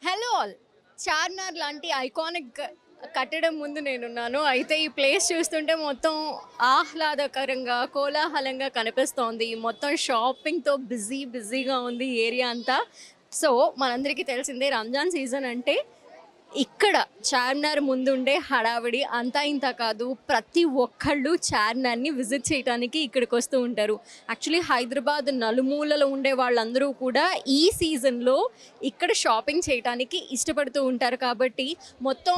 Hello all. Charminar లాంటి iconic కట్టడం ముందు నేనున్నాను. అయితే ఈ ప్లేస్ చూస్తుంటే మొత్తం ఆహ్లాదకరంగా, కోలాహలంగా కనిపిస్తోంది. మొత్తం షాపింగ్‌తో బిజీగా ఉంది ఈ ఏరియా అంతా. సో, మనందరికీ తెలిసిందే రంజాన్ సీజన్ అంటే ఇక్కడ చార్మినార్ ముందుండే హడావిడి అంతా ఇంత కాదు. ప్రతి ఒక్కళ్ళు చార్మినార్‌ని విజిట్ చేయటానికి ఇక్కడికి వస్తూ ఉంటారు. యాక్చువల్లీ హైదరాబాద్ నలుమూలలో ఉండే వాళ్ళందరూ కూడా ఈ సీజన్‌లో ఇక్కడ షాపింగ్ చేయటానికి ఇష్టపడుతూ ఉంటారు కాబట్టి మొత్తం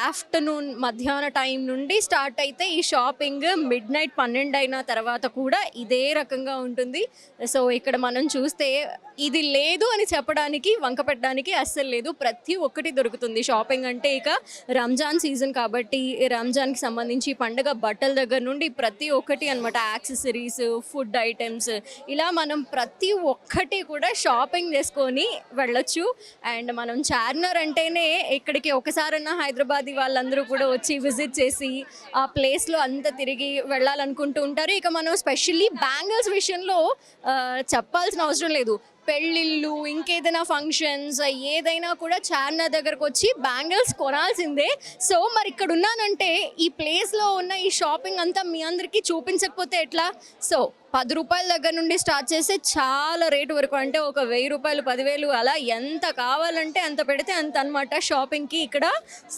ఆఫ్టర్‌నూన్ మధ్యాహ్న టైం నుండి స్టార్ట్ అయితే ఈ షాపింగ్ మిడ్‌నైట్ 12 అయిన తర్వాత కూడా ఇదే రకంగా ఉంటుంది. సో, ఇక్కడ మనం చూస్తే ఇది లేదు అని చెప్పడానికి, వంక పెట్టడానికి అస్సలు లేదు. ప్రతి ఒక్కటి దొరుకుతుంది. షాపింగ్ అంటే ఇక రంజాన్ సీజన్ కాబట్టి రంజాన్‌కి సంబంధించి పండగ బట్టల దగ్గర నుండి ప్రతి ఒక్కటి అనమాట. యాక్సెసరీస్, ఫుడ్ ఐటెమ్స్ ఇలా మనం ప్రతి ఒక్కటి కూడా షాపింగ్ చేసుకొని వెళ్ళొచ్చు. అండ్ మనం చార్మినార్ అంటేనే ఇక్కడికి ఒకసారన్నా హైదరాబాదీ వాళ్ళందరూ కూడా వచ్చి విజిట్ చేసి ఆ ప్లేస్‌లో అంతా తిరిగి వెళ్ళాలనుకుంటూ ఉంటారు. ఇక మనం స్పెషల్లీ బ్యాంగిల్స్ విషయంలో చెప్పాల్సిన అవసరం లేదు. పెళ్ళిళ్ళు, ఇంకేదైనా ఫంక్షన్స్ ఏదైనా కూడా చార్మినార్ దగ్గరకు వచ్చి బ్యాంగిల్స్ కొనాల్సిందే. సో, మరి ఇక్కడ ఉన్నానంటే ఈ ప్లేస్‌లో ఉన్న ఈ షాపింగ్ అంతా మీ అందరికీ చూపించకపోతే ఎట్లా? సో, రూ. 10 దగ్గర నుండి స్టార్ట్ చేస్తే చాలా రేటు వరకు అంటే ఒక రూ. 1000, 10,000 అలా ఎంత కావాలంటే అంత పెడితే అంత అనమాట షాపింగ్‌కి ఇక్కడ.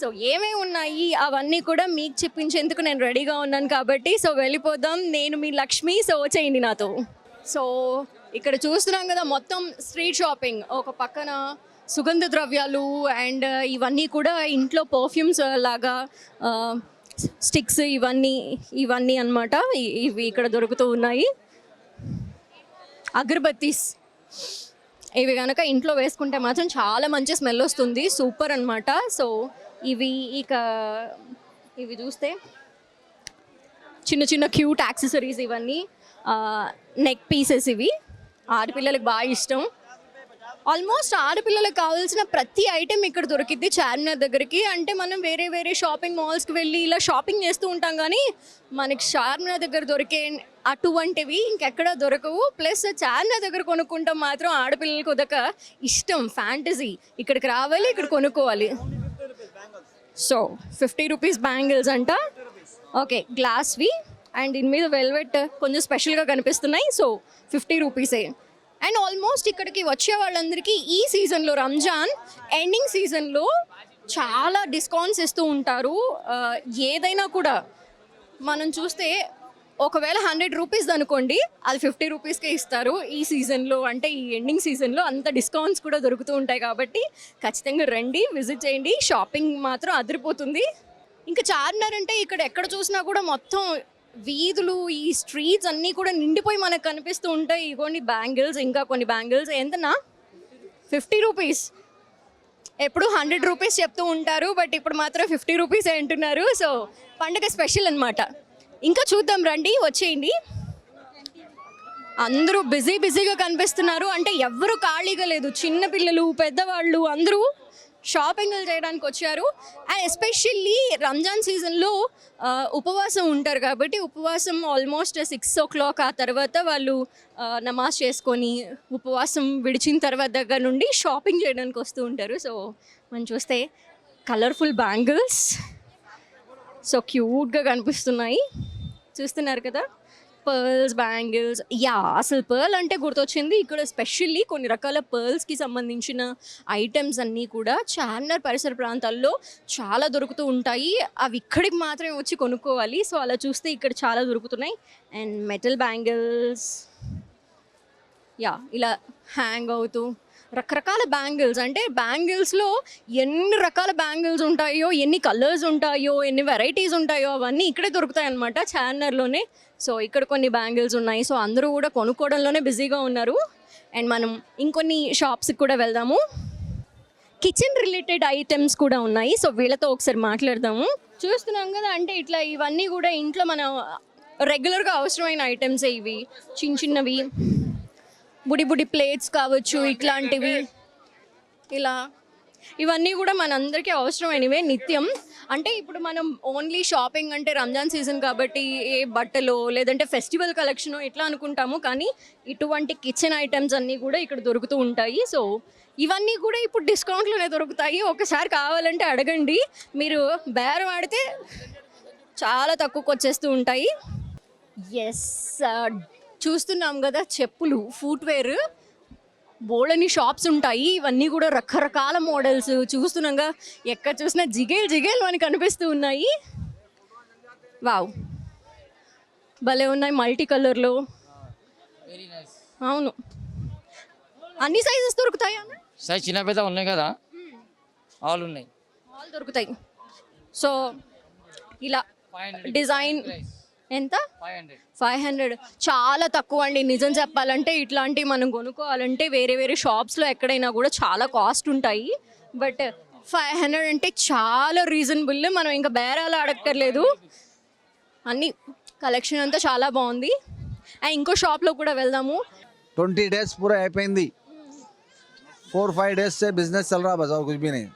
సో, ఏమేమి ఉన్నాయి అవన్నీ కూడా మీకు చెప్పించేందుకు నేను రెడీగా ఉన్నాను కాబట్టి సో, వెళ్ళిపోదాం. నేను మీ లక్ష్మి. సో, వచ్చేయండి నాతో. సో, ఇక్కడ చూస్తున్నాం కదా మొత్తం స్ట్రీట్ షాపింగ్. ఒక పక్కన సుగంధ ద్రవ్యాలు అండ్ ఇవన్నీ కూడా ఇంట్లో పర్ఫ్యూమ్స్ లాగా స్టిక్స్ ఇవన్నీ అన్నమాట. ఇవి ఇక్కడ దొరుకుతూ ఉన్నాయి. అగరబత్తీస్ ఇవి కనుక ఇంట్లో వేసుకుంటే మాత్రం చాలా మంచి స్మెల్ వస్తుంది. సూపర్ అన్నమాట. సో, ఇక ఇవి చూస్తే చిన్న చిన్న క్యూట్ యాక్సెసరీస్ ఇవన్నీ నెక్ పీసెస్ ఇవి ఆడపిల్లలకు బాగా ఇష్టం. ఆల్మోస్ట్ ఆడపిల్లలకు కావాల్సిన ప్రతి ఐటెం ఇక్కడ దొరికిద్ది చార్మినార్ దగ్గరికి. అంటే మనం వేరే షాపింగ్ మాల్స్కి వెళ్ళి ఇలా షాపింగ్ చేస్తూ ఉంటాం కానీ మనకి చార్మినార్ దగ్గర దొరికే అటువంటివి ఇంకెక్కడ దొరకవు. ప్లస్ చార్మినార్ దగ్గర కొనుక్కుంటాం మాత్రం ఆడపిల్లలకు అదొక ఇష్టం, ఫ్యాంటసీ. ఇక్కడికి రావాలి, ఇక్కడ కొనుక్కోవాలి. సో, 50 రూపీస్ బ్యాంగిల్స్ అంట. ఓకే, గ్లాస్వి అండ్ దీని మీద వెల్వెట్ కొంచెం స్పెషల్గా కనిపిస్తున్నాయి. సో, 50 రూపీసే. అండ్ ఆల్మోస్ట్ ఇక్కడికి వచ్చే వాళ్ళందరికీ ఈ సీజన్లో రంజాన్ ఎండింగ్ సీజన్లో చాలా డిస్కౌంట్స్ ఇస్తూ ఉంటారు. ఏదైనా కూడా మనం చూస్తే ఒకవేళ 100 రూపీస్ అనుకోండి, అది 50 రూపీస్కే ఇస్తారు ఈ సీజన్లో. అంటే ఈ ఎండింగ్ సీజన్లో అంత డిస్కౌంట్స్ కూడా దొరుకుతూ ఉంటాయి కాబట్టి ఖచ్చితంగా రండి, విజిట్ చేయండి. షాపింగ్ మాత్రం అదిరిపోతుంది. ఇంకా చార్మినార్ అంటే ఇక్కడ ఎక్కడ చూసినా కూడా మొత్తం వీధులు, ఈ స్ట్రీట్స్ అన్నీ కూడా నిండిపోయి మనకు కనిపిస్తూ ఉంటాయి. ఇగోండి బ్యాంగిల్స్, ఇంకా కొన్ని బ్యాంగిల్స్ ఎంతనా? 50 రూపీస్. ఎప్పుడు 100 రూపీస్ చెప్తూ ఉంటారు, బట్ ఇప్పుడు మాత్రం 50 రూపీస్ అంటున్నారు. సో, పండుగ స్పెషల్ అనమాట. ఇంకా చూద్దాం రండి, వచ్చేయండి. అందరూ బిజీగా కనిపిస్తున్నారు. అంటే ఎవ్వరూ ఖాళీగా లేదు. చిన్నపిల్లలు, పెద్దవాళ్ళు అందరూ షాపింగ్లు చేయడానికి వచ్చారు. అండ్ ఎస్పెషల్లీ రంజాన్ సీజన్లో ఉపవాసం ఉంటారు కాబట్టి ఉపవాసం ఆల్మోస్ట్ 6 o'clock ఆ తర్వాత వాళ్ళు నమాజ్ చేసుకొని ఉపవాసం విడిచిన తర్వాత దగ్గర నుండి షాపింగ్ చేయడానికి వస్తూ ఉంటారు. సో, మనం చూస్తే కలర్ఫుల్ బ్యాంగిల్స్ సో క్యూట్గా కనిపిస్తున్నాయి. చూస్తున్నారు కదా, పర్ల్స్, బ్యాంగిల్స్. అసలు పర్ల్ అంటే గుర్తొచ్చింది. ఇక్కడ స్పెషల్లీ కొన్ని రకాల పర్ల్స్కి సంబంధించిన ఐటమ్స్ అన్నీ కూడా చార్మినార్ పరిసర ప్రాంతాల్లో చాలా దొరుకుతూ ఉంటాయి. అవి ఇక్కడికి మాత్రమే వచ్చి కొనుక్కోవాలి. సో, అలా చూస్తే ఇక్కడ చాలా దొరుకుతున్నాయి. అండ్ మెటల్ బ్యాంగిల్స్ ఇలా హ్యాంగ్ అవుతూ రకరకాల బ్యాంగిల్స్. అంటే బ్యాంగిల్స్లో ఎన్ని రకాల బ్యాంగిల్స్ ఉంటాయో, ఎన్ని కలర్స్ ఉంటాయో, ఎన్ని వెరైటీస్ ఉంటాయో అవన్నీ ఇక్కడే దొరుకుతాయి అన్నమాట చార్మినార్లోనే. సో, ఇక్కడ కొన్ని బ్యాంగిల్స్ ఉన్నాయి. సో, అందరూ కూడా కొనుక్కోవడంలోనే బిజీగా ఉన్నారు. అండ్ మనం ఇంకొన్ని షాప్స్కి కూడా వెళ్దాము. కిచెన్ రిలేటెడ్ ఐటమ్స్ కూడా ఉన్నాయి. సో, వీళ్ళతో ఒకసారి మాట్లాడదాము. చూస్తున్నాం కదా, అంటే ఇట్లా ఇవన్నీ కూడా ఇంట్లో మన రెగ్యులర్గా అవసరమైన ఐటమ్సే. ఇవి చిన్నవి బుడి ప్లేట్స్ కావచ్చు, ఇట్లాంటివి ఇలా ఇవన్నీ కూడా మనందరికీ అవసరమైనవే నిత్యం. అంటే ఇప్పుడు మనం ఓన్లీ షాపింగ్ అంటే రంజాన్ సీజన్ కాబట్టి ఏ బట్టలు లేదంటే ఫెస్టివల్ కలెక్షన్ ఇట్లా అనుకుంటాము, కానీ ఇటువంటి కిచెన్ ఐటమ్స్ అన్నీ కూడా ఇక్కడ దొరుకుతూ ఉంటాయి. సో ఇవన్నీ కూడా ఇప్పుడు డిస్కౌంట్లోనే దొరుకుతాయి. ఒకసారి కావాలంటే అడగండి, మీరు బేరం ఆడితే చాలా తక్కువకి వచ్చేస్తూ ఉంటాయి. ఎస్, చూస్తున్నాం కదా చెప్పులు, ఫుట్వేర్, బోల్డని షాప్స్ ఉంటాయి. ఇవన్నీ కూడా రకరకాల మోడల్స్ చూస్తున్నాగా, ఎక్కడ చూసినా జిగేల్ జిగేల్ మనకి కనిపిస్తూ ఉన్నాయి. వావ్, భలే ఉన్నాయి మల్టీ కలర్లో. అవును, అన్ని సైజెస్ దొరుకుతాయి అన్న. సైజ్ చిన్న పెద్ద ఉన్నాయి కదా, ఆల్ ఉన్నాయి, ఆల్ దొరుకుతాయి. సో ఇలా డిజైన్ ఎంత? 500. చాలా తక్కువ అండి నిజం చెప్పాలంటే. ఇట్లాంటివి మనం కొనుక్కోవాలంటే వేరే వేరే షాప్స్లో ఎక్కడైనా కూడా చాలా కాస్ట్ ఉంటాయి. బట్ 500 అంటే చాలా రీజనబుల్. మనం ఇంకా బేరాలు అడగక్కర్లేదు. అన్ని కలెక్షన్ అంతా చాలా బాగుంది. అండ్ ఇంకో షాప్లో కూడా వెళ్దాము. 20 days पूरा అయిపోయింది. 4-5 days से बिजनेस चल रहा बस और कुछ भी नहीं.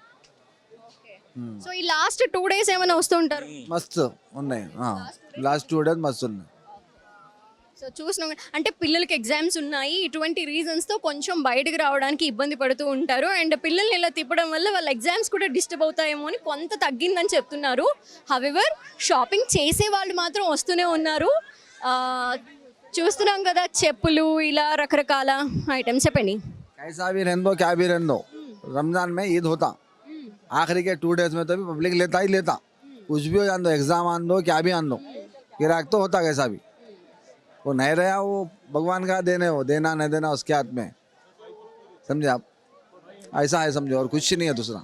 సో ఈ లాస్ట్ 2 days ఏమైనా వస్తూ ఉంటారు? మస్తు ఉన్నాయి, లాస్ట్ 2 days మస్తు ఉన్నాయి. సో చూసినాం అంటే పిల్లలకి ఎగ్జామ్స్ ఉన్నాయి, ఇటువంటి రీజన్స్తో కొంచెం బయటకు రావడానికి ఇబ్బంది పడుతూ ఉంటారు. అండ్ పిల్లల్ని ఇలా తిప్పడం వల్ల వాళ్ళ ఎగ్జామ్స్ కూడా డిస్టర్బ్ అవుతాయేమో అని కొంత తగ్గిందని చెప్తున్నారు. హవెవర్ షాపింగ్ చేసే వాళ్ళు మాత్రం వస్తూనే ఉన్నారు. చూస్తున్నాం కదా చెప్పులు, ఇలా రకరకాల ఐటమ్స్. చెప్పండి. कैसा भी रहने दो, क्या भी रहने दो, रमजान में ईद होता, आखिरी के 2 days में तो भी पब्लिक लेता ही लेता. कुछ भी हो जान दो, एग्जाम आन दो, क्या भी आन दो, गिराक तो होता कैसा भी. वो नहीं रहा, वो भगवान का देने, हो देना नहीं देना उसके हाथ में, समझे आप. ऐसा है समझो, और कुछ नहीं है दूसरा.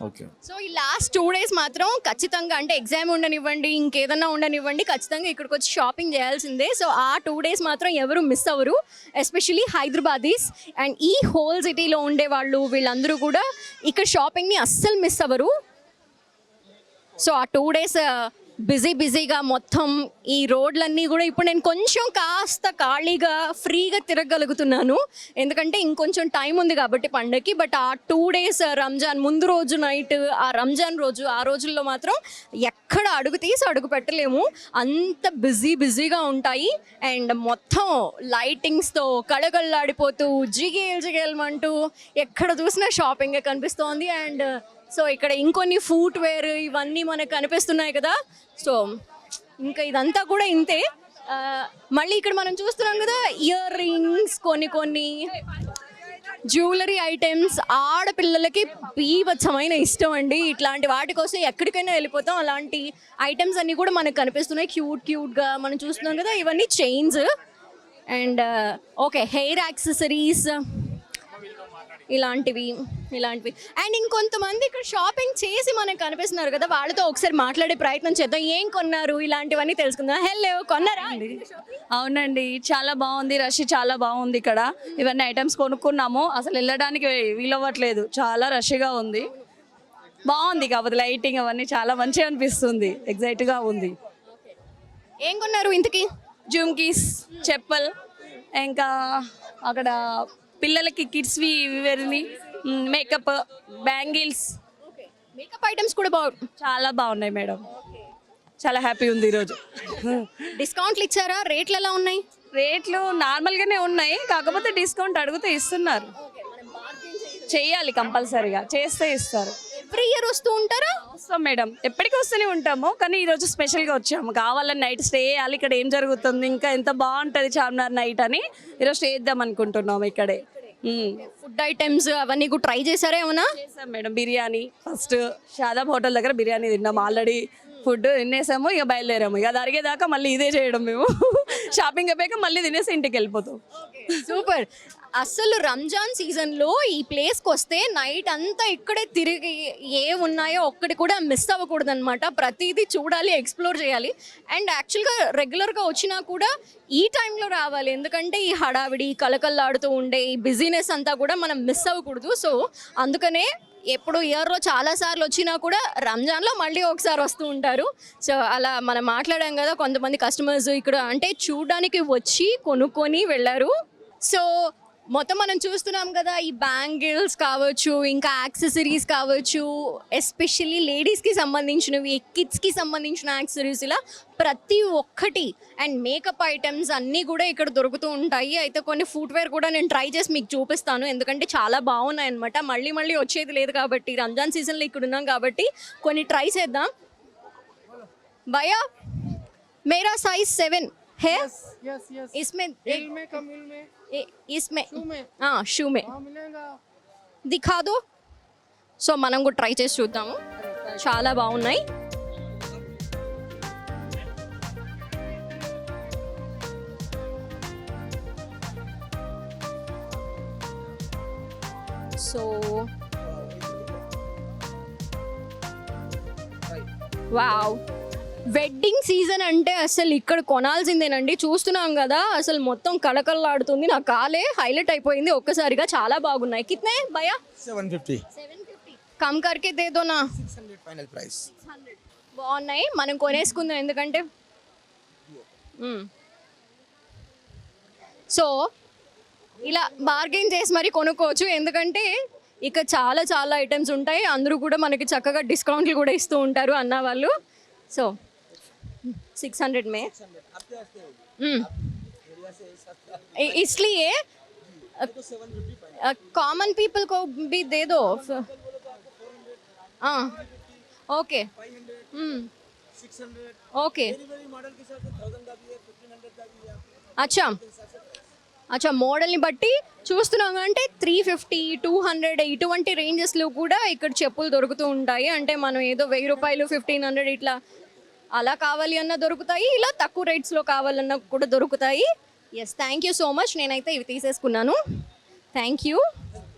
ఓకే. సో ఈ లాస్ట్ 2 days మాత్రం ఖచ్చితంగా, అంటే ఎగ్జామ్ ఉండనివ్వండి, ఇంకేదన్నా ఉండనివ్వండి, ఖచ్చితంగా ఇక్కడికి వచ్చి షాపింగ్ చేయాల్సిందే. సో ఆ 2 days మాత్రం ఎవరు మిస్ అవ్వరు, ఎస్పెషలీ హైదరాబాదీస్ అండ్ ఈ హోల్ సిటీలో ఉండేవాళ్ళు. వీళ్ళందరూ కూడా ఇక్కడ షాపింగ్ని అస్సలు మిస్ అవ్వరు. సో ఆ 2 days బిజీగా మొత్తం ఈ రోడ్లన్నీ కూడా ఇప్పుడు నేను కొంచెం కాస్త ఖాళీగా ఫ్రీగా తిరగలుగుతున్నాను, ఎందుకంటే ఇంకొంచెం టైం ఉంది కాబట్టి పండగకి. బట్ ఆ 2 days రంజాన్ ముందు రోజు నైట్, ఆ రంజాన్ రోజు, ఆ రోజుల్లో మాత్రం ఎక్కడ అడుగు తీసి అడుగు పెట్టలేము, అంత బిజీగా ఉంటాయి. అండ్ మొత్తం లైటింగ్స్తో కళకళలాడిపోతూ జిగేల్మంటూ ఎక్కడ చూసినా షాపింగే కనిపిస్తోంది. అండ్ సో ఇక్కడ ఇంకొన్ని ఫుట్వేర్ ఇవన్నీ మనకు కనిపిస్తున్నాయి కదా. సో ఇంకా ఇదంతా కూడా ఇంతే. మళ్ళీ ఇక్కడ మనం చూస్తున్నాం కదా ఇయర్ రింగ్స్, కొన్ని జ్యువెలరీ ఐటమ్స్. ఆడపిల్లలకి బీభత్సమైన ఇష్టం అండి, ఇట్లాంటి వాటి కోసం ఎక్కడికైనా వెళ్ళిపోతాం. అలాంటి ఐటమ్స్ అన్నీ కూడా మనకు కనిపిస్తున్నాయి క్యూట్గా. మనం చూస్తున్నాం కదా ఇవన్నీ chains and okay hair accessories ఇలాంటివి. అండ్ ఇంకొంతమంది ఇక్కడ షాపింగ్ చేసి మనకు కనిపిస్తున్నారు కదా, వాళ్ళతో ఒకసారి మాట్లాడే ప్రయత్నం చేద్దాం. ఏం కొన్నారు ఇలాంటివన్నీ తెలుసుకుందాం. హలో, కొన్నారా? అవునండి, చాలా బాగుంది, రష్ చాలా బాగుంది ఇక్కడ. ఇవన్నీ ఐటమ్స్ కొనుక్కున్నాము, అసలు వెళ్ళడానికి వీలవ్వట్లేదు, చాలా రష్గా ఉంది. బాగుంది, కాకపోతే లైటింగ్ అవన్నీ చాలా మంచిగా అనిపిస్తుంది, ఎగ్జైట్గా ఉంది. ఏం కొన్నారు ఇంతకీ? జుమ్కీస్, చెప్పల్, ఇంకా అక్కడ పిల్లలకి కిడ్స్వి ఇవన్నీ, మేకప్, బ్యాంగిల్స్, మేకప్ ఐటమ్స్ కూడా చాలా బాగున్నాయి మేడం. చాలా హ్యాపీ ఉంది ఈరోజు. డిస్కౌంట్లు ఇచ్చారా? రేట్లు ఎలా ఉన్నాయి? రేట్లు నార్మల్గానే ఉన్నాయి, కాకపోతే డిస్కౌంట్ అడిగితే ఇస్తున్నారు. చెయ్యాలి, కంపల్సరీగా చేస్తే ఇస్తారు. ఎవ్రీ ఇయర్ వస్తూ ఉంటారా? వస్తాం మేడం, ఎప్పటికీ వస్తూనే ఉంటాము, కానీ ఈరోజు స్పెషల్గా వచ్చాము. కావాలని నైట్ స్టే చేయాలి, ఇక్కడ ఏం జరుగుతుంది, ఇంకా ఎంత బాగుంటుంది చార్మినార్ నైట్ అని ఈరోజు స్టే చేద్దాం అనుకుంటున్నాము ఇక్కడే. ఫుడ్ ఐటమ్స్ అవన్నీ కూడా ట్రై చేశారా ఏమన్నా? చేసాం madam. Biryani first Shadab hotel దగ్గర బిర్యానీ తిన్నాము, ఆల్రెడీ ఫుడ్ తినేసాము, ఇక బయలుదేరాము. ఇక అది అరిగేదాకా మళ్ళీ ఇదే చేయడం మేము. షాపింగ్ అయిపోయాక మళ్ళీ తినేసి ఇంటికి వెళ్ళిపోతాం. సూపర్. అసలు రంజాన్ సీజన్లో ఈ ప్లేస్కి వస్తే నైట్ అంతా ఇక్కడే తిరిగి ఏ ఉన్నాయో ఒక్కటి కూడా మిస్ అవ్వకూడదు అనమాట. ప్రతిదీ చూడాలి, ఎక్స్ప్లోర్ చేయాలి. అండ్ యాక్చువల్గా రెగ్యులర్గా వచ్చినా కూడా ఈ టైంలో రావాలి, ఎందుకంటే ఈ హడావిడి కలకల్లాడుతూ ఉండే ఈ బిజీనెస్ అంతా కూడా మనం మిస్ అవ్వకూడదు. సో అందుకనే ఎప్పుడు ఇయర్లో చాలాసార్లు వచ్చినా కూడా రంజాన్లో మళ్ళీ ఒకసారి వస్తూ ఉంటారు. సో అలా మనం మాట్లాడాం కదా, కొంతమంది కస్టమర్స్ ఇక్కడ అంటే చూడడానికి వచ్చి కొనుక్కొని వెళ్ళారు. సో మొత్తం మనం చూస్తున్నాం కదా, ఈ బ్యాంగిల్స్ కావచ్చు, ఇంకా యాక్సెసరీస్ కావచ్చు, ఎస్పెషల్లీ లేడీస్కి సంబంధించినవి, కిడ్స్కి సంబంధించిన యాక్సెసరీస్, ఇలా ప్రతి ఒక్కటి అండ్ మేకప్ ఐటమ్స్ అన్నీ కూడా ఇక్కడ దొరుకుతూ ఉంటాయి. అయితే కొన్ని ఫుట్వేర్ కూడా నేను ట్రై చేసి మీకు చూపిస్తాను, ఎందుకంటే చాలా బాగున్నాయి అనమాట. మళ్ళీ మళ్ళీ వచ్చేది లేదు కాబట్టి, రంజాన్ సీజన్లో ఇక్కడ ఉన్నాం కాబట్టి కొన్ని ట్రై చేద్దాం. భయ్యా मेरा साइज 7 है. यस यस इसमें हिल में कम हिल में इसमें शू में हाँ शू में हाँ मिलेगा దిఖా దో. సో మనం కూడా ట్రై చేసి చూద్దాము, చాలా బాగున్నాయి. సో వావ్, వెడ్డింగ్ సీజన్ అంటే అసలు ఇక్కడ కొనాల్సిందేనండి. చూస్తున్నాం కదా, అసలు మొత్తం కళకళలాడుతుంది. నా కాలే హైలైట్ అయిపోయింది ఒక్కసారిగా. చాలా బాగున్నాయి. కిత్నే భయ్యా? 750 750 కమ్ కర్కే దే దో నా. 600 ఫైనల్ ప్రైస్. బాగున్నాయి, మనం కొనేసుకుందాం. ఎందుకంటే సో ఇలా బార్గెన్ చేసి మరి కొనుక్కోవచ్చు, ఎందుకంటే ఇక చాలా చాలా ఐటమ్స్ ఉంటాయి. అందరూ కూడా మనకి చక్కగా డిస్కౌంట్లు కూడా ఇస్తూ ఉంటారు అన్న వాళ్ళు. సో 600 में इसलिए कॉमन पीपल को भी दे दो. हाँ ओके ओके अच्छा అచ్చా, మోడల్ని బట్టి చూస్తున్నాం అంటే 350, 200 ఇటువంటి రేంజెస్లో కూడా ఇక్కడ చెప్పులు దొరుకుతూ ఉంటాయి. అంటే మనం ఏదో 1000 రూపాయలు, 1500 ఇట్లా అలా కావాలి అన్న దొరుకుతాయి, ఇలా తక్కువ రేట్స్లో కావాలన్నా కూడా దొరుకుతాయి. Yes, thank you so much. నేనైతే ఇవి తీసేసుకున్నాను. Thank you.